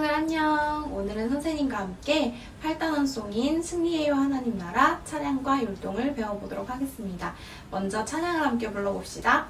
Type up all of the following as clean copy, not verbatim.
친구들 안녕! 오늘은 선생님과 함께 8단원송인 승리해요 하나님 나라 찬양과 율동을 배워보도록 하겠습니다. 먼저 찬양을 함께 불러봅시다.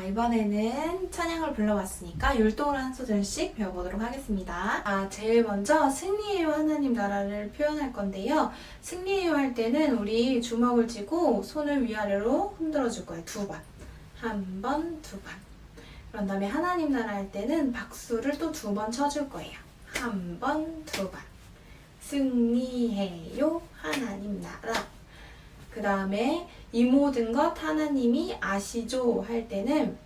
이번에는 찬양을 불러봤으니까 율동을 한 소절씩 배워보도록 하겠습니다. 제일 먼저 승리해요 하나님 나라를 표현할 건데요. 승리해요 할 때는 우리 주먹을 쥐고 손을 위아래로 흔들어 줄 거예요. 두 번. 한 번, 두 번. 그런 다음에 하나님 나라 할 때는 박수를 또 두 번 쳐줄 거예요. 한 번, 두 번. 승리해요 하나님 나라. 그 다음에 이 모든 것 하나님이 아시죠 할 때는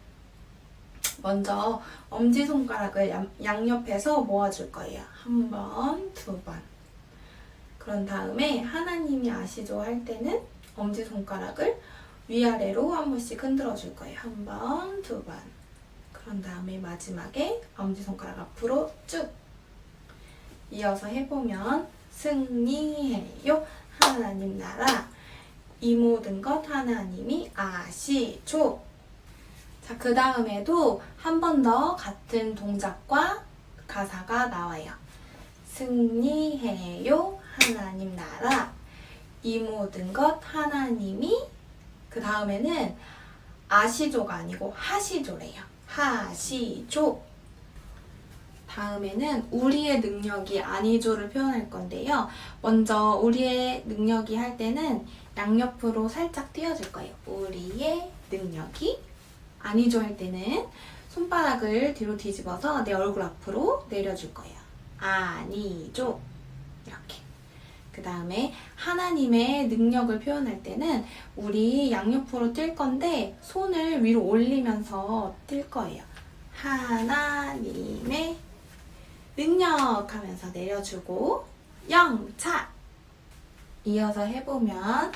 먼저 엄지손가락을 양옆에서 모아줄 거예요. 한 번, 두 번. 그런 다음에 하나님이 아시죠 할 때는 엄지손가락을 위아래로 한 번씩 흔들어 줄 거예요. 한 번, 두 번. 그런 다음에 마지막에 엄지손가락 앞으로 쭉 이어서 해보면 승리해요 하나님 나라. 이 모든 것 하나님이 아시죠. 자, 그 다음에도 한 번 더 같은 동작과 가사가 나와요. 승리해요 하나님 나라. 이 모든 것 하나님이, 그 다음에는 아시죠가 아니고 하시죠래요. 하시죠. 다음에는 우리의 능력이 아니죠를 표현할 건데요. 먼저 우리의 능력이 할 때는 양옆으로 살짝 띄워줄 거예요. 우리의 능력이 아니죠 할 때는 손바닥을 뒤로 뒤집어서 내 얼굴 앞으로 내려줄 거예요. 아니죠. 이렇게. 그 다음에 하나님의 능력을 표현할 때는 우리 양옆으로 뛸 건데 손을 위로 올리면서 뛸 거예요. 하나님의 능력 하면서 내려주고 영차. 이어서 해보면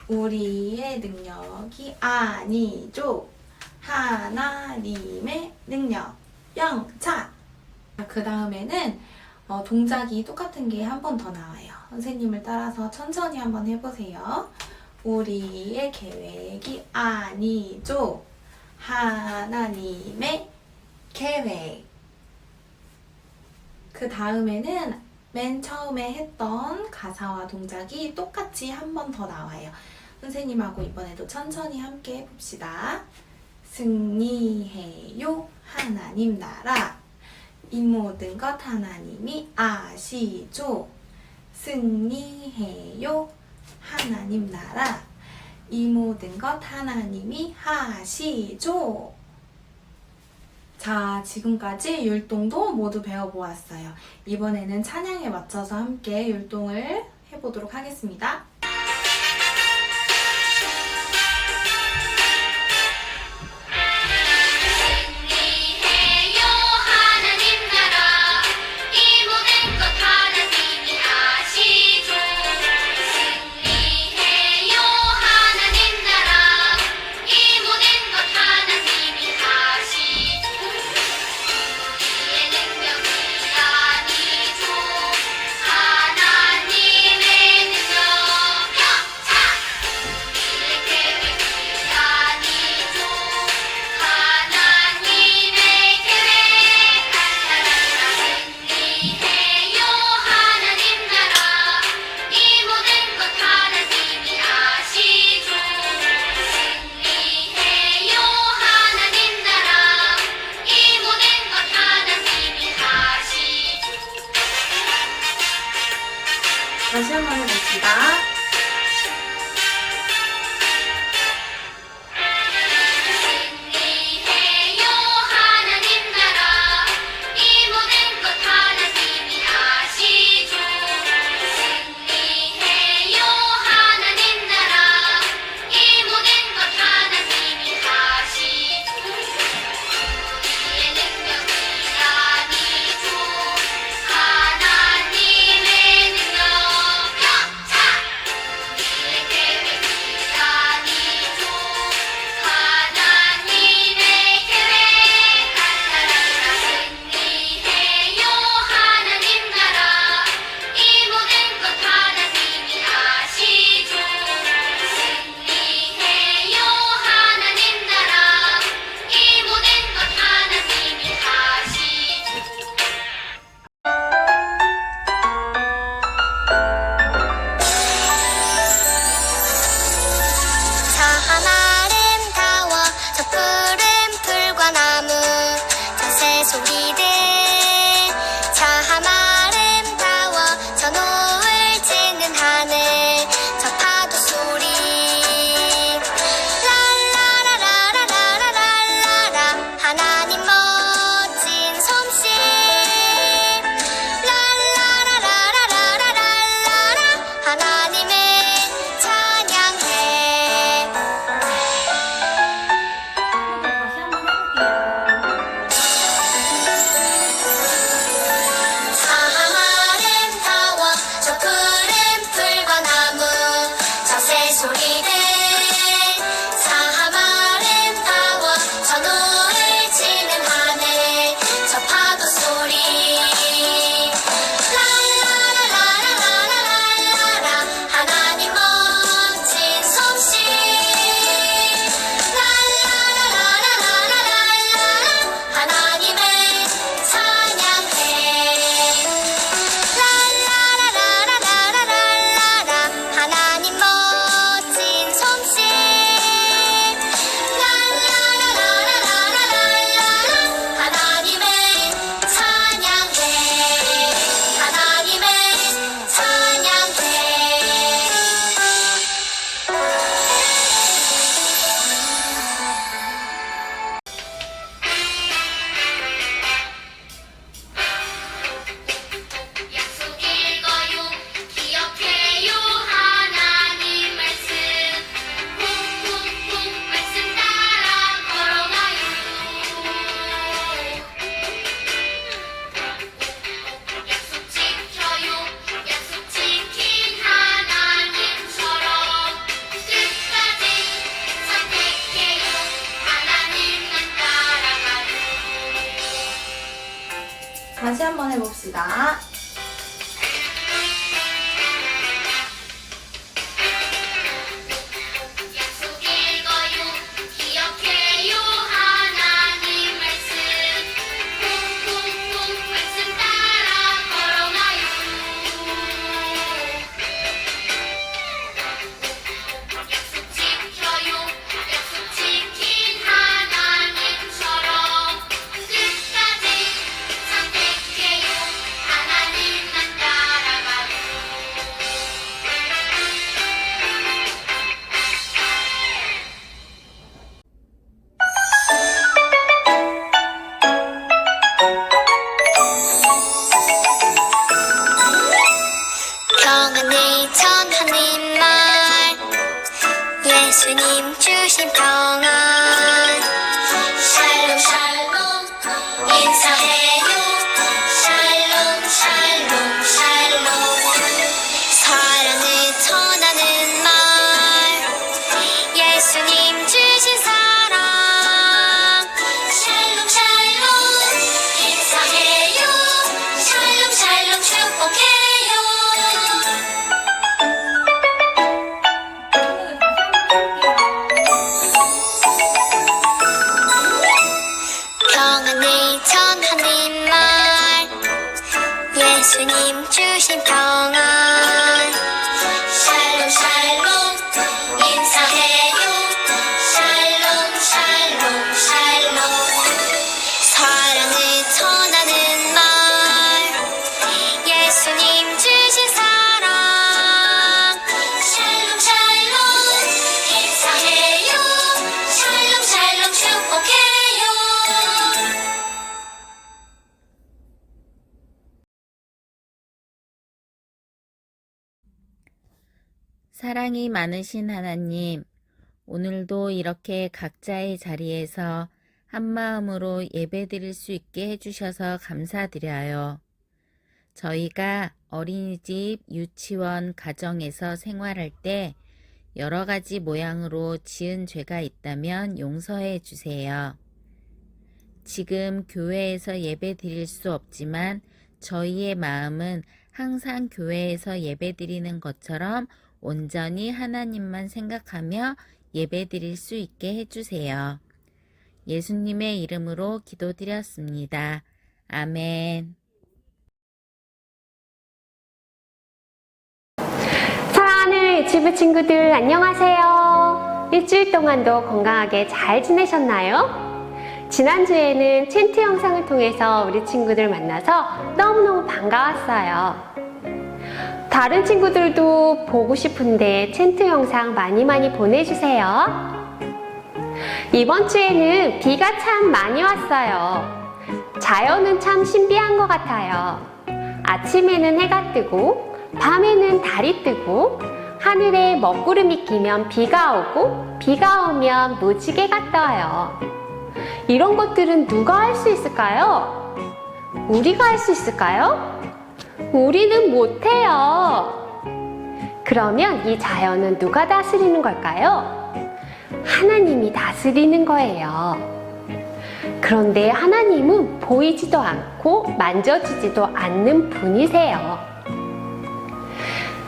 우리의 능력이 아니죠. 하나님의 능력 영차. 그 다음에는 동작이 똑같은 게 한 번 더 나와요. 선생님을 따라서 천천히 한번 해보세요. 우리의 계획이 아니죠. 하나님의 계획. 그 다음에는 맨 처음에 했던 가사와 동작이 똑같이 한 번 더 나와요. 선생님하고 이번에도 천천히 함께 해봅시다. 승리해요 하나님 나라. 이 모든 것 하나님이 아시죠. 승리해요 하나님 나라. 이 모든 것 하나님이 하시죠. 자, 지금까지 율동도 모두 배워보았어요. 이번에는 찬양에 맞춰서 함께 율동을 해보도록 하겠습니다. 하나님의 능력 한번 해봅시다. 평안을 전하는 말 예수님 주신 평안 샬롬 샬롬 인사해요 샬롬 샬롬 샬롬 사랑을 전하는 말 예수님 주신 사랑 샬롬 샬롬 인사해요 샬롬 샬롬 축복해요 평안을 전하는 말 예수님 주신 평안 샬롬 샬롬 인사해요 샬롬 샬롬 샬롬 사랑을 전하는 말 예수님 주신 사랑 샬롬 샬롬 인사해요 샬롬 샬롬 축복해요 사랑이 많으신 하나님, 오늘도 이렇게 각자의 자리에서 한마음으로 예배드릴 수 있게 해주셔서 감사드려요. 저희가 어린이집, 유치원, 가정에서 생활할 때 여러 가지 모양으로 지은 죄가 있다면 용서해 주세요. 지금 교회에서 예배드릴 수 없지만 저희의 마음은 항상 교회에서 예배드리는 것처럼 온전히 하나님만 생각하며 예배드릴 수 있게 해주세요. 예수님의 이름으로 기도드렸습니다. 아멘. 사랑하는 유치부 친구들 안녕하세요. 일주일 동안도 건강하게 잘 지내셨나요? 지난주에는 챈트 영상을 통해서 우리 친구들 만나서 너무너무 반가웠어요. 다른 친구들도 보고 싶은데 챈트 영상 많이 보내주세요. 이번 주에는 비가 참 많이 왔어요. 자연은 참 신비한 것 같아요. 아침에는 해가 뜨고 밤에는 달이 뜨고 하늘에 먹구름이 끼면 비가 오고 비가 오면 무지개가 떠요. 이런 것들은 누가 할 수 있을까요? 우리가 할 수 있을까요? 우리는 못해요. 그러면 이 자연은 누가 다스리는 걸까요? 하나님이 다스리는 거예요. 그런데 하나님은 보이지도 않고 만져지지도 않는 분이세요.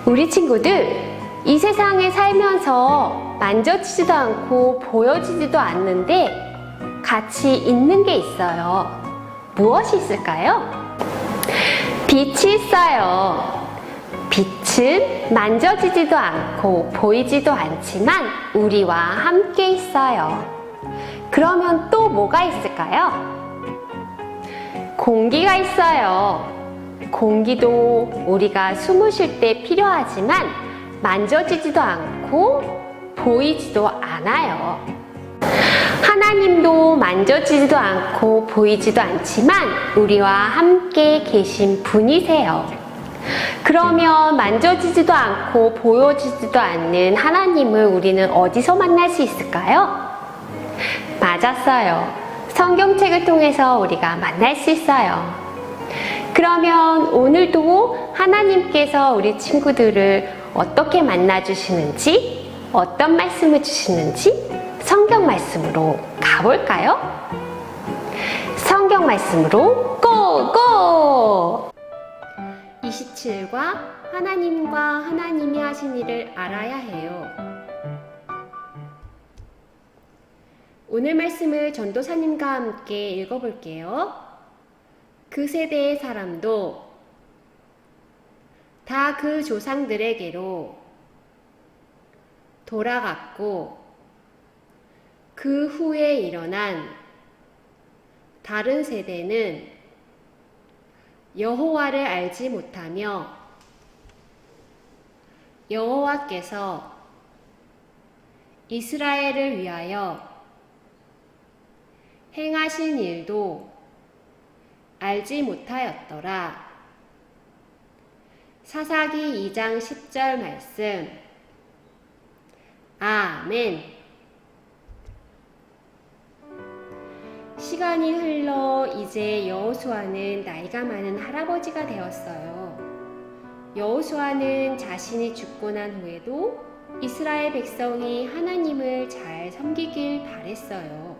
우리 친구들, 이 세상에 살면서 만져지지도 않고 보여지지도 않는데 같이 있는 게 있어요. 무엇이 있을까요? 빛이 있어요. 빛은 만져지지도 않고 보이지도 않지만 우리와 함께 있어요. 그러면 또 뭐가 있을까요? 공기가 있어요. 공기도 우리가 숨을 쉴 때 필요하지만 만져지지도 않고 보이지도 않아요. 하나님도 만져지지도 않고 보이지도 않지만 우리와 함께 계신 분이세요. 그러면 만져지지도 않고 보여지지도 않는 하나님을 우리는 어디서 만날 수 있을까요? 맞았어요. 성경책을 통해서 우리가 만날 수 있어요. 그러면 오늘도 하나님께서 우리 친구들을 어떻게 만나주시는지, 어떤 말씀을 주시는지 성경 말씀으로 가볼까요? 성경 말씀으로 고! 고고! 27과 하나님과 하나님이 하신 일을 알아야 해요. 오늘 말씀을 전도사님과 함께 읽어볼게요. 그 세대의 사람도 다 그 조상들에게로 돌아갔고 그 후에 일어난 다른 세대는 여호와를 알지 못하며 여호와께서 이스라엘을 위하여 행하신 일도 알지 못하였더라. 사사기 2장 10절 말씀. 아멘. 시간이 흘러 이제 여호수아는 나이가 많은 할아버지가 되었어요. 여호수아는 자신이 죽고 난 후에도 이스라엘 백성이 하나님을 잘 섬기길 바랬어요.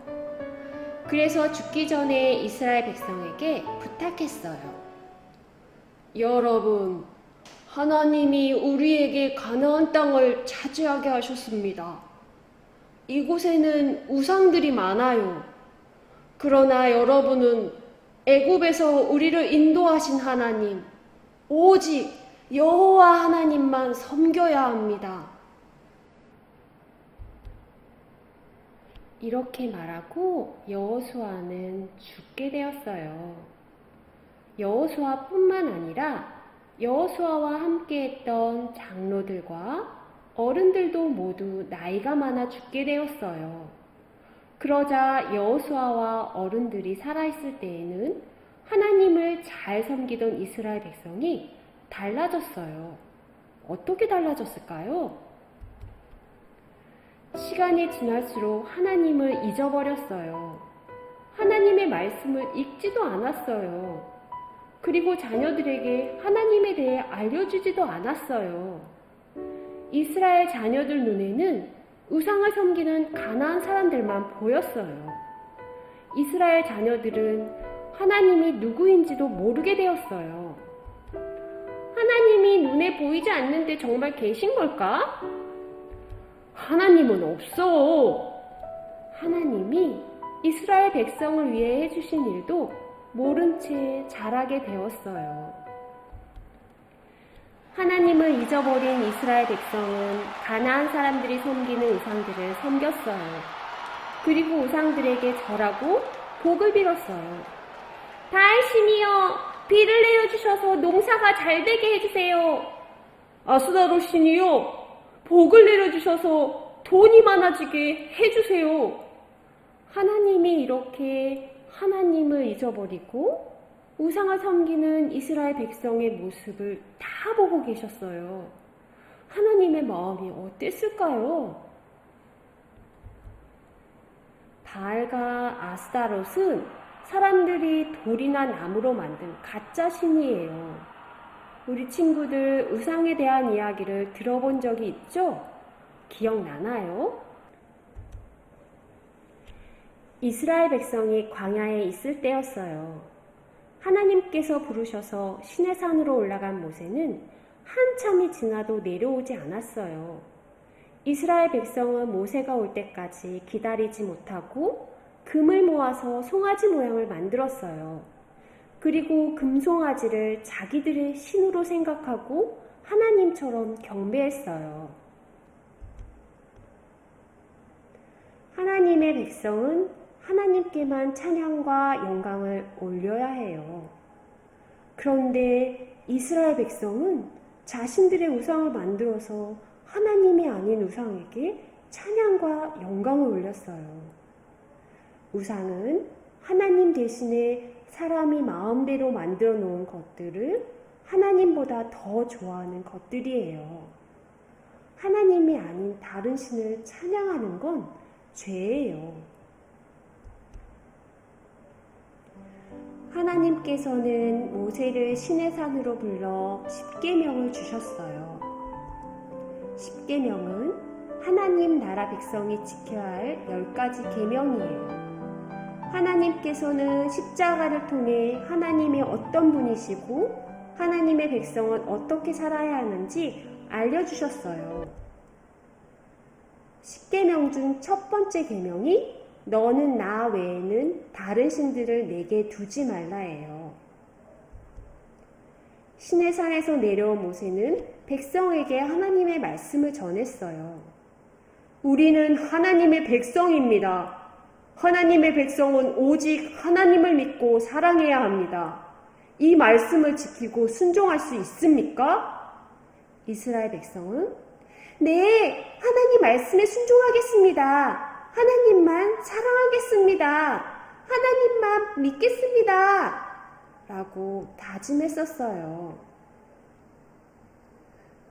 그래서 죽기 전에 이스라엘 백성에게 부탁했어요. 여러분, 하나님이 우리에게 가나안 땅을 차지하게 하셨습니다. 이곳에는 우상들이 많아요. 그러나 여러분은 애굽에서 우리를 인도하신 하나님, 오직 여호와 하나님만 섬겨야 합니다. 이렇게 말하고 여호수아는 죽게 되었어요. 여호수아뿐만 아니라 여호수아와 함께했던 장로들과 어른들도 모두 나이가 많아 죽게 되었어요. 그러자 여호수아와 어른들이 살아있을 때에는 하나님을 잘 섬기던 이스라엘 백성이 달라졌어요. 어떻게 달라졌을까요? 시간이 지날수록 하나님을 잊어버렸어요. 하나님의 말씀을 읽지도 않았어요. 그리고 자녀들에게 하나님에 대해 알려주지도 않았어요. 이스라엘 자녀들 눈에는 우상을 섬기는 가나안 사람들만 보였어요. 이스라엘 자녀들은 하나님이 누구인지도 모르게 되었어요. 하나님이 눈에 보이지 않는데 정말 계신 걸까? 하나님은 없어. 하나님이 이스라엘 백성을 위해 해주신 일도 모른 채 자라게 되었어요. 하나님을 잊어버린 이스라엘 백성은 가나안 사람들이 섬기는 우상들을 섬겼어요. 그리고 우상들에게 절하고 복을 빌었어요. 바알 신이여, 비를 내려주셔서 농사가 잘 되게 해주세요. 아스다로 신이여, 복을 내려주셔서 돈이 많아지게 해주세요. 하나님이 이렇게 하나님을 잊어버리고 우상을 섬기는 이스라엘 백성의 모습을 다 보고 계셨어요. 하나님의 마음이 어땠을까요? 바알과 아스타롯은 사람들이 돌이나 나무로 만든 가짜 신이에요. 우리 친구들 우상에 대한 이야기를 들어본 적이 있죠? 기억나나요? 이스라엘 백성이 광야에 있을 때였어요. 하나님께서 부르셔서 시내산으로 올라간 모세는 한참이 지나도 내려오지 않았어요. 이스라엘 백성은 모세가 올 때까지 기다리지 못하고 금을 모아서 송아지 모양을 만들었어요. 그리고 금송아지를 자기들의 신으로 생각하고 하나님처럼 경배했어요. 하나님의 백성은 하나님께만 찬양과 영광을 올려야 해요. 그런데 이스라엘 백성은 자신들의 우상을 만들어서 하나님이 아닌 우상에게 찬양과 영광을 올렸어요. 우상은 하나님 대신에 사람이 마음대로 만들어 놓은 것들을 하나님보다 더 좋아하는 것들이에요. 하나님이 아닌 다른 신을 찬양하는 건 죄예요. 하나님께서는 모세를 시내산으로 불러 십계명을 주셨어요. 십계명은 하나님 나라 백성이 지켜야 할 10가지 계명이에요. 하나님께서는 십자가를 통해 하나님이 어떤 분이시고 하나님의 백성은 어떻게 살아야 하는지 알려주셨어요. 10계명 중 첫 번째 계명이 너는 나 외에는 다른 신들을 내게 두지 말라예요. 시내산에서 내려온 모세는 백성에게 하나님의 말씀을 전했어요. 우리는 하나님의 백성입니다. 하나님의 백성은 오직 하나님을 믿고 사랑해야 합니다. 이 말씀을 지키고 순종할 수 있습니까? 이스라엘 백성은 네, 하나님 말씀에 순종하겠습니다. 하나님만 사랑하겠습니다. 하나님만 믿겠습니다. 라고 다짐했었어요.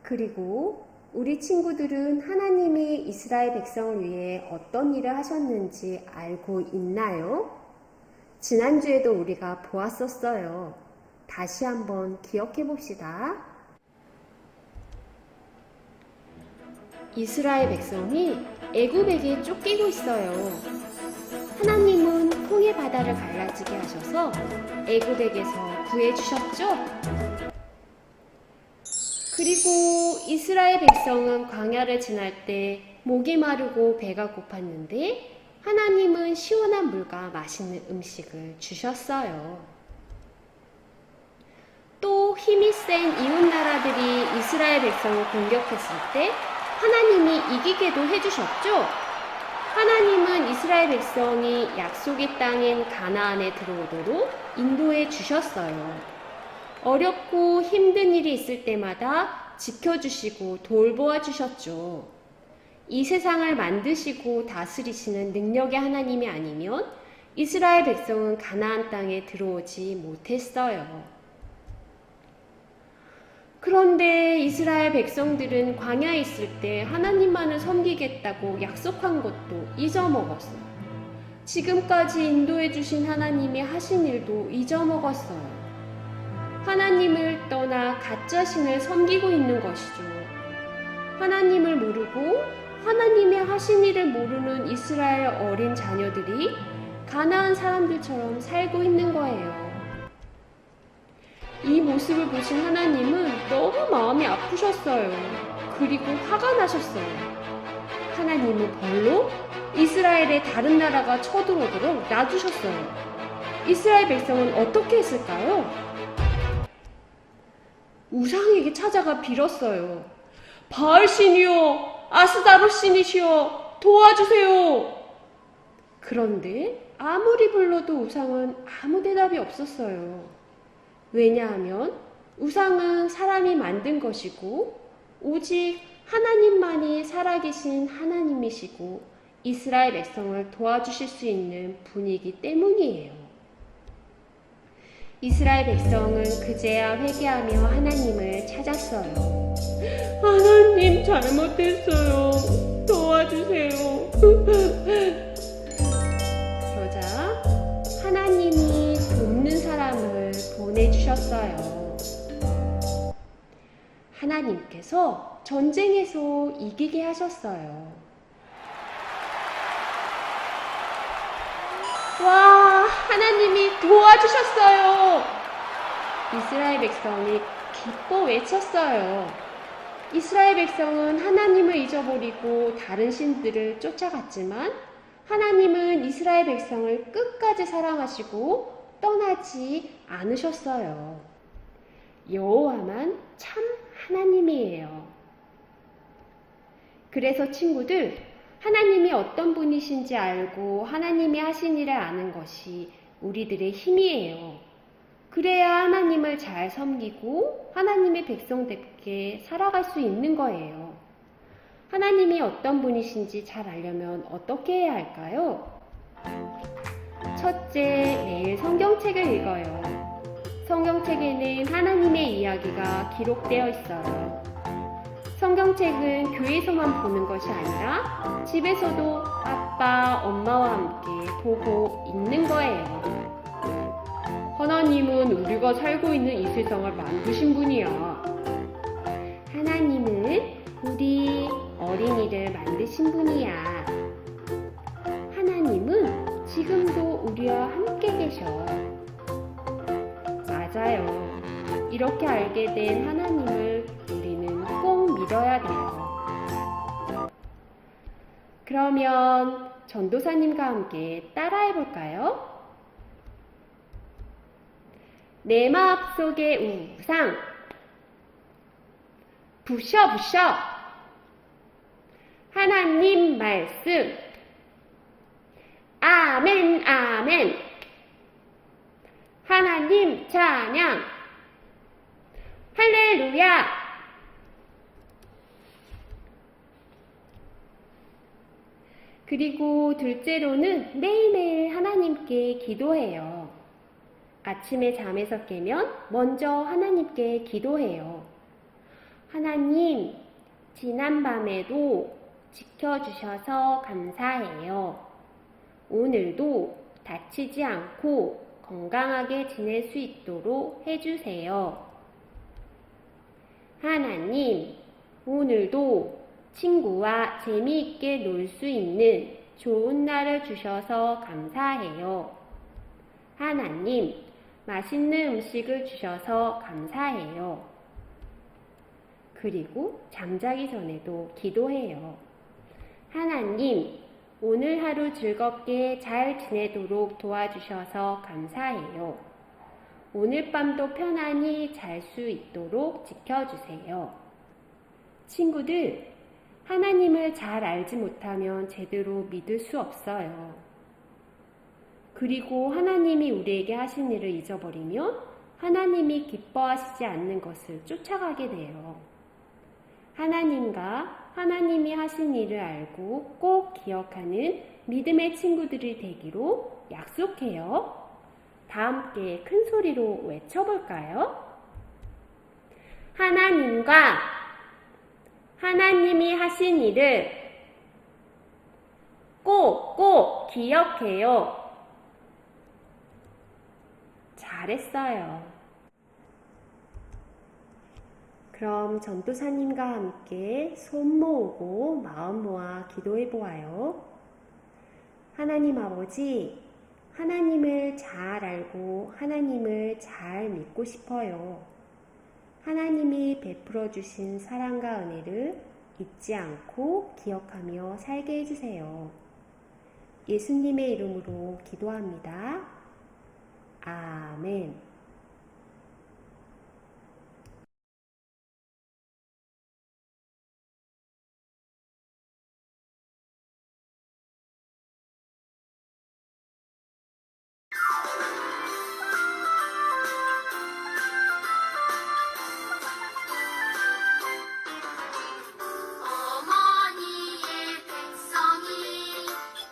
그리고 우리 친구들은 하나님이 이스라엘 백성을 위해 어떤 일을 하셨는지 알고 있나요? 지난주에도 우리가 보았었어요. 다시 한번 기억해 봅시다. 이스라엘 백성이 애굽에게 쫓기고 있어요. 하나님은 홍해 바다를 갈라지게 하셔서 애굽에게서 구해주셨죠? 그리고 이스라엘 백성은 광야를 지날 때 목이 마르고 배가 고팠는데 하나님은 시원한 물과 맛있는 음식을 주셨어요. 또 힘이 센 이웃 나라들이 이스라엘 백성을 공격했을 때 하나님이 이기게도 해주셨죠? 하나님은 이스라엘 백성이 약속의 땅인 가나안에 들어오도록 인도해 주셨어요. 어렵고 힘든 일이 있을 때마다 지켜주시고 돌보아 주셨죠. 이 세상을 만드시고 다스리시는 능력의 하나님이 아니면 이스라엘 백성은 가나안 땅에 들어오지 못했어요. 그런데 이스라엘 백성들은 광야에 있을 때 하나님만을 섬기겠다고 약속한 것도 잊어먹었어요. 지금까지 인도해 주신 하나님이 하신 일도 잊어먹었어요. 하나님을 떠나 가짜 신을 섬기고 있는 것이죠. 하나님을 모르고 하나님의 하신 일을 모르는 이스라엘 어린 자녀들이 가나안 사람들처럼 살고 있는 거예요. 이 모습을 보신 하나님은 너무 마음이 아프셨어요. 그리고 화가 나셨어요. 하나님은 벌로 이스라엘의 다른 나라가 쳐들어오도록 놔두셨어요. 이스라엘 백성은 어떻게 했을까요? 우상에게 찾아가 빌었어요. 바알 신이여, 아스다로 신이시여, 도와주세요. 그런데 아무리 불러도 우상은 아무 대답이 없었어요. 왜냐하면 우상은 사람이 만든 것이고 오직 하나님만이 살아계신 하나님이시고 이스라엘 백성을 도와주실 수 있는 분이기 때문이에요. 이스라엘 백성은 그제야 회개하며 하나님을 찾았어요. 하나님 잘못했어요. 도와주세요. 그러자 하나님이 돕는 사람을 보내주셨어요. 하나님께서 전쟁에서 이기게 하셨어요. 와, 하나님이 도와주셨어요. 이스라엘 백성이 기뻐 외쳤어요. 이스라엘 백성은 하나님을 잊어버리고 다른 신들을 쫓아갔지만 하나님은 이스라엘 백성을 끝까지 사랑하시고 떠나지 않으셨어요. 여호와만 참 하나님이에요. 그래서 친구들, 하나님이 어떤 분이신지 알고 하나님이 하신 일을 아는 것이 우리들의 힘이에요. 그래야 하나님을 잘 섬기고 하나님의 백성답게 살아갈 수 있는 거예요. 하나님이 어떤 분이신지 잘 알려면 어떻게 해야 할까요? 첫째, 매일 성경책을 읽어요. 성경책에는 하나님의 이야기가 기록되어 있어요. 성경책은 교회에서만 보는 것이 아니라 집에서도 아빠, 엄마와 함께 보고 읽는 거예요. 하나님은 우리가 살고 있는 이 세상을 만드신 분이야. 하나님은 우리 어린이를 만드신 분이야. 하나님은 지금도 우리와 함께 계셔. 맞아요. 이렇게 알게 된 하나님을 우리는 꼭 믿어야 돼요. 그러면 전도사님과 함께 따라해 볼까요? 내 마음속의 우상 부셔 하나님 말씀 아멘 아멘 하나님 찬양 할렐루야. 그리고 둘째로는 매일매일 하나님께 기도해요. 아침에 잠에서 깨면 먼저 하나님께 기도해요. 하나님, 지난밤에도 지켜주셔서 감사해요. 오늘도 다치지 않고 건강하게 지낼 수 있도록 해주세요. 하나님, 오늘도 친구와 재미있게 놀 수 있는 좋은 날을 주셔서 감사해요. 하나님, 맛있는 음식을 주셔서 감사해요. 그리고 잠자기 전에도 기도해요. 하나님, 오늘 하루 즐겁게 잘 지내도록 도와주셔서 감사해요. 오늘 밤도 편안히 잘 수 있도록 지켜주세요. 친구들, 하나님을 잘 알지 못하면 제대로 믿을 수 없어요. 그리고 하나님이 우리에게 하신 일을 잊어버리면 하나님이 기뻐하시지 않는 것을 쫓아가게 돼요. 하나님과 하나님이 하신 일을 알고 꼭 기억하는 믿음의 친구들이 되기로 약속해요. 다 함께 큰 소리로 외쳐볼까요? 하나님과 하나님이 하신 일을 꼭 기억해요. 잘했어요. 그럼 전도사님과 함께 손 모으고 마음 모아 기도해 보아요. 하나님 아버지, 하나님을 잘 알고 하나님을 잘 믿고 싶어요. 하나님이 베풀어 주신 사랑과 은혜를 잊지 않고 기억하며 살게 해주세요. 예수님의 이름으로 기도합니다. 아멘. 어머니의 백성이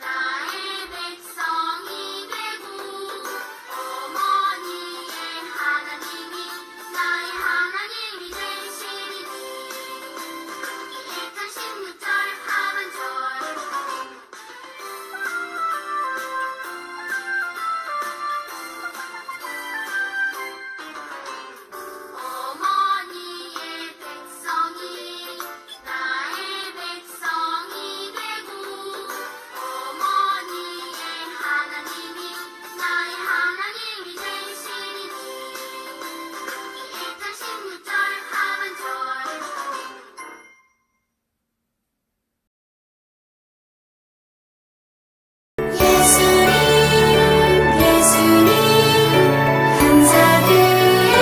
나의 백성이 되고 어머니의 하나님이 나의 하나님이 되시리니 1장 16절 하반절 어머니의 백성이 나의 백성이 되고 어머니의 하나님이 나의 하나님이 되시리니 1장 16절 하반절 예수님 감사드려요.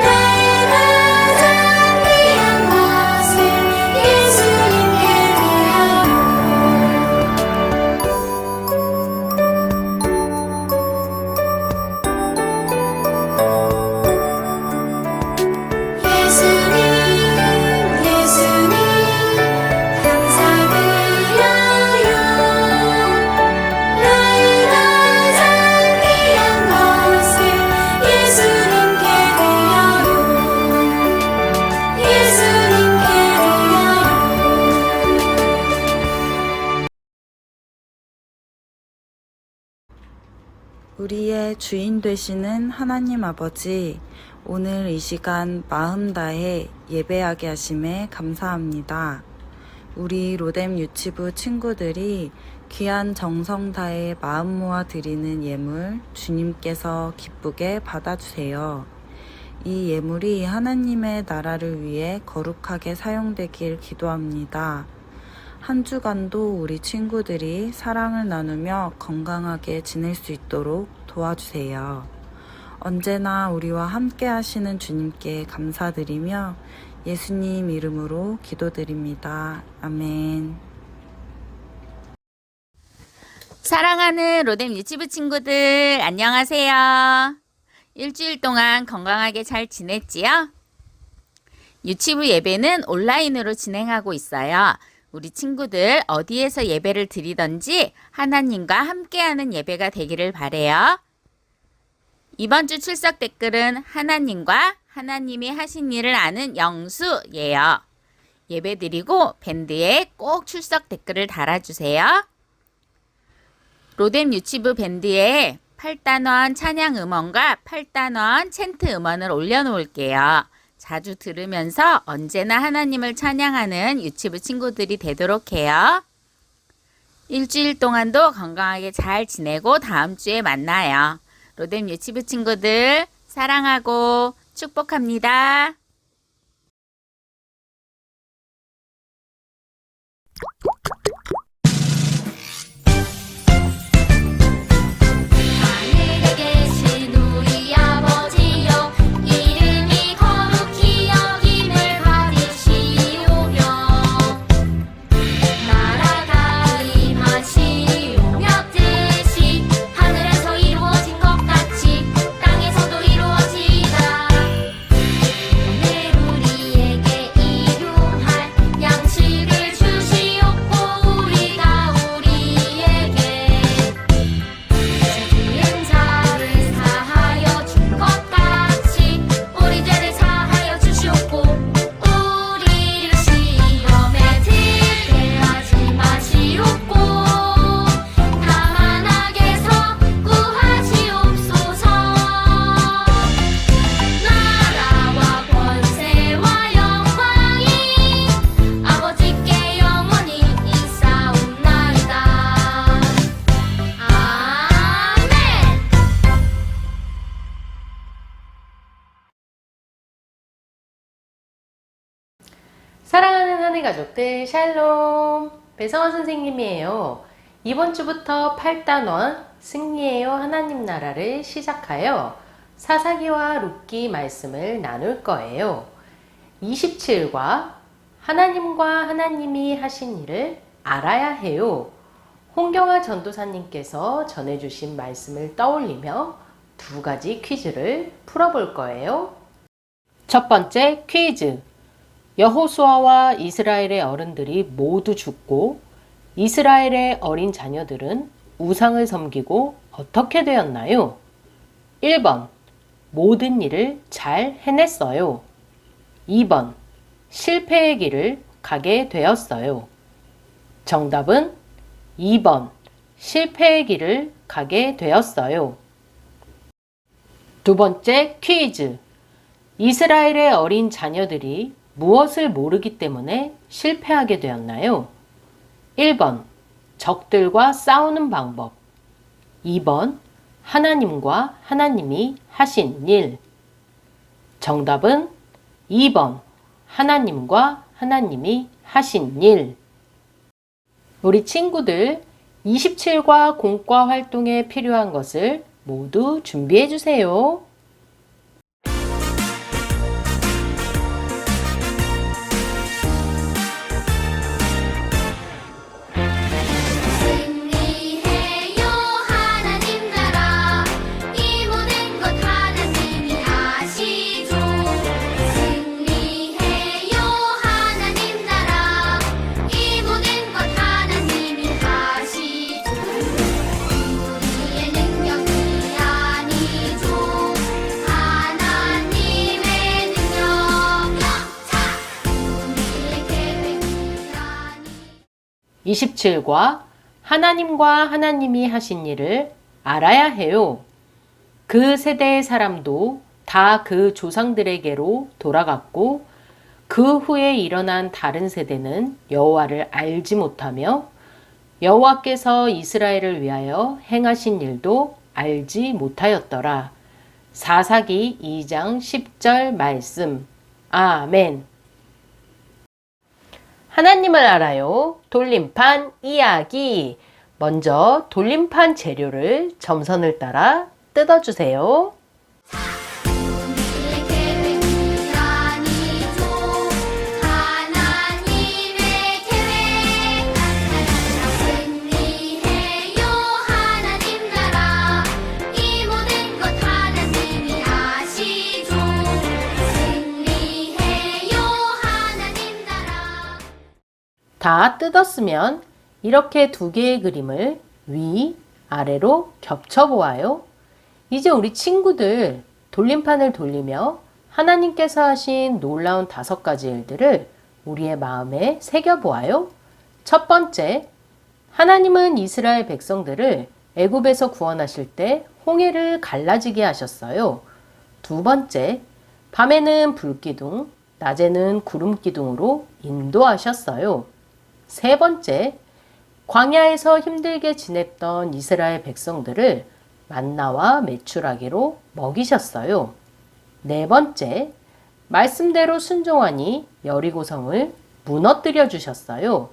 나의 가장 귀한 것을 예수님께 드려요. 예수님 감사드려요. 나의 가장 귀한 것을 예수님께 드려요. 예수님께 드려요. 우리의 주인 되시는 하나님 아버지, 오늘 이 시간 마음 다해 예배하게 하심에 감사합니다. 우리 로뎀 유치부 친구들이 귀한 정성 다해 마음 모아 드리는 예물 주님께서 기쁘게 받아주세요. 이 예물이 하나님의 나라를 위해 거룩하게 사용되길 기도합니다. 한 주간도 우리 친구들이 사랑을 나누며 건강하게 지낼 수 있도록 도와주세요. 언제나 우리와 함께 하시는 주님께 감사드리며 예수님 이름으로 기도드립니다. 아멘. 사랑하는 로뎀 유치부 친구들, 안녕하세요. 일주일 동안 건강하게 잘 지냈지요? 유치부 예배는 온라인으로 진행하고 있어요. 우리 친구들 어디에서 예배를 드리던지 하나님과 함께하는 예배가 되기를 바래요. 이번 주 출석 댓글은 하나님과 하나님이 하신 일을 아는 영수예요. 예배 드리고 밴드에 꼭 출석 댓글을 달아주세요. 로뎀 유치부 밴드에 8단원 찬양 음원과 8단원 챈트 음원을 올려놓을게요. 자주 들으면서 언제나 하나님을 찬양하는 유치부 친구들이 되도록 해요. 일주일 동안도 건강하게 잘 지내고 다음 주에 만나요. 로뎀 유치부 친구들 사랑하고 축복합니다. 하늘에 계신 우리 아버지여 이름이 거룩히 여김을 받으시오며 나라가 임하시오며 뜻이 하늘에서 이루어진 것 같이 땅에서도 이루어지이다. 오늘 우리에게 일용할 양식을 주시옵고 우리가 우리에게 지은 자를 사하여 준 것 같이 우리 죄를 사하여 주시옵고 우리를 시험에 들게 하지 마시옵고 다만 악에서 구하시옵소서. 나라와 권세와 영광이 아버지께 영원히 있사옵나이다. 아멘. 사랑하는 하늘 가족들 샬롬, 배성원 선생님이에요. 이번 주부터 8단원 승리해요 하나님 나라를 시작하여 사사기와 룻기 말씀을 나눌 거예요. 27과 하나님과 하나님이 하신 일을 알아야 해요. 홍경아 전도사님께서 전해주신 말씀을 떠올리며 두 가지 퀴즈를 풀어볼 거예요. 첫 번째 퀴즈. 여호수아와 이스라엘의 어른들이 모두 죽고 이스라엘의 어린 자녀들은 우상을 섬기고 어떻게 되었나요? 1번. 모든 일을 잘 해냈어요. 2번. 실패의 길을 가게 되었어요. 정답은 2번. 실패의 길을 가게 되었어요. 두 번째 퀴즈. 이스라엘의 어린 자녀들이 무엇을 모르기 때문에 실패하게 되었나요? 1번. 적들과 싸우는 방법. 2번. 하나님과 하나님이 하신 일. 정답은 2번. 하나님과 하나님이 하신 일. 우리 친구들 27과 공과 활동에 필요한 것을 모두 준비해 주세요. 승리해요 하나님 나라 이 모든 것 하나님이 아시죠. 승리해요 하나님 나라 이 모든 것 하나님이 아시죠. 우리의 능력이 아니죠. 하나님의 능력 자 우리의 계획이 아니 27과 하나님과 하나님이 하신 일을 알아야 해요. 그 세대의 사람도 다 그 조상들에게로 돌아갔고 그 후에 일어난 다른 세대는 여호와를 알지 못하며 여호와께서 이스라엘을 위하여 행하신 일도 알지 못하였더라. 사사기 2장 10절 말씀. 아멘. 하나님을 알아요. 돌림판 이야기. 먼저 돌림판 재료를 점선을 따라 뜯어주세요. 우리의 계획이 아니죠. 하나님의 계획 승리해요. 하나님 나라 이 모든 것 하나님이 아시죠. 승리해요. 하나님 나라. 다 뜯었으면 이렇게 두 개의 그림을 위, 아래로 겹쳐 보아요. 이제 우리 친구들 돌림판을 돌리며 하나님께서 하신 놀라운 5가지 일들을 우리의 마음에 새겨 보아요. 첫 번째, 하나님은 이스라엘 백성들을 애굽에서 구원하실 때 홍해를 갈라지게 하셨어요. 두 번째, 밤에는 불기둥, 낮에는 구름기둥으로 인도하셨어요. 세 번째, 광야에서 힘들게 지냈던 이스라엘 백성들을 만나와 메추라기로 먹이셨어요. 네 번째, 말씀대로 순종하니 여리고성을 무너뜨려 주셨어요.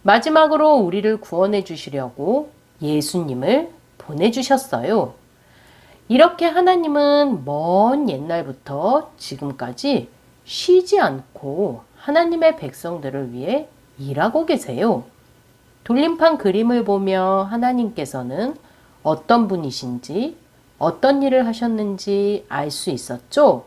마지막으로 우리를 구원해 주시려고 예수님을 보내주셨어요. 이렇게 하나님은 먼 옛날부터 지금까지 쉬지 않고 하나님의 백성들을 위해 일하고 계세요. 돌림판 그림을 보며 하나님께서는 어떤 분이신지, 어떤 일을 하셨는지 알 수 있었죠?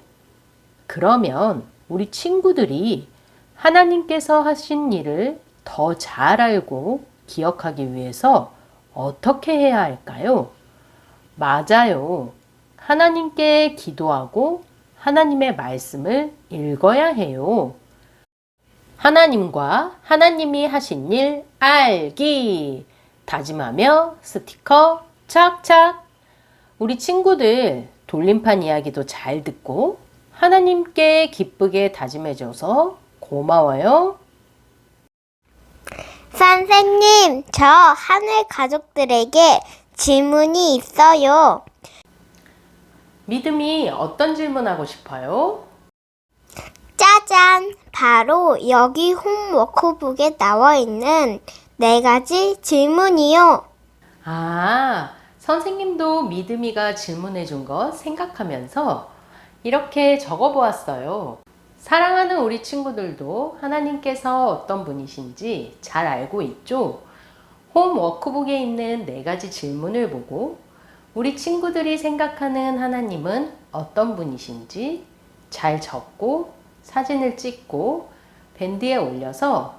그러면 우리 친구들이 하나님께서 하신 일을 더 잘 알고 기억하기 위해서 어떻게 해야 할까요? 맞아요. 하나님께 기도하고 하나님의 말씀을 읽어야 해요. 하나님과 하나님이 하신 일 알기. 다짐하며 스티커 착착. 우리 친구들 돌림판 이야기도 잘 듣고 하나님께 기쁘게 다짐해줘서 고마워요. 선생님, 저 하늘 가족들에게 질문이 있어요. 믿음이 어떤 질문하고 싶어요? 짜잔! 바로 여기 홈워크북에 나와 있는 4가지 질문이요. 아, 선생님도 믿음이가 질문해 준 거 생각하면서 이렇게 적어 보았어요. 사랑하는 우리 친구들도 하나님께서 어떤 분이신지 잘 알고 있죠? 홈 워크북에 있는 4가지 질문을 보고 우리 친구들이 생각하는 하나님은 어떤 분이신지 잘 적고 사진을 찍고 밴드에 올려서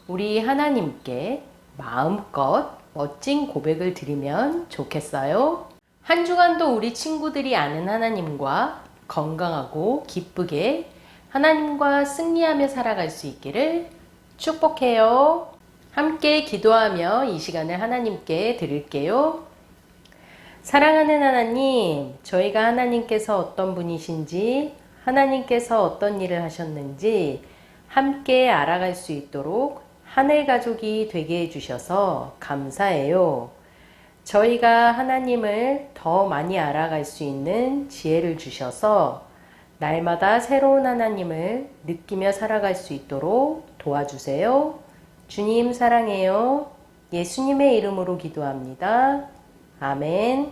우리 하나님께 마음껏 멋진 고백을 드리면 좋겠어요. 한 주간도 우리 친구들이 아는 하나님과 건강하고 기쁘게 하나님과 승리하며 살아갈 수 있기를 축복해요. 함께 기도하며 이 시간을 하나님께 드릴게요. 사랑하는 하나님, 저희가 하나님께서 어떤 분이신지, 하나님께서 어떤 일을 하셨는지 함께 알아갈 수 있도록 하늘 가족이 되게 해주셔서 감사해요. 저희가 하나님을 더 많이 알아갈 수 있는 지혜를 주셔서 날마다 새로운 하나님을 느끼며 살아갈 수 있도록 도와주세요. 주님 사랑해요. 예수님의 이름으로 기도합니다. 아멘.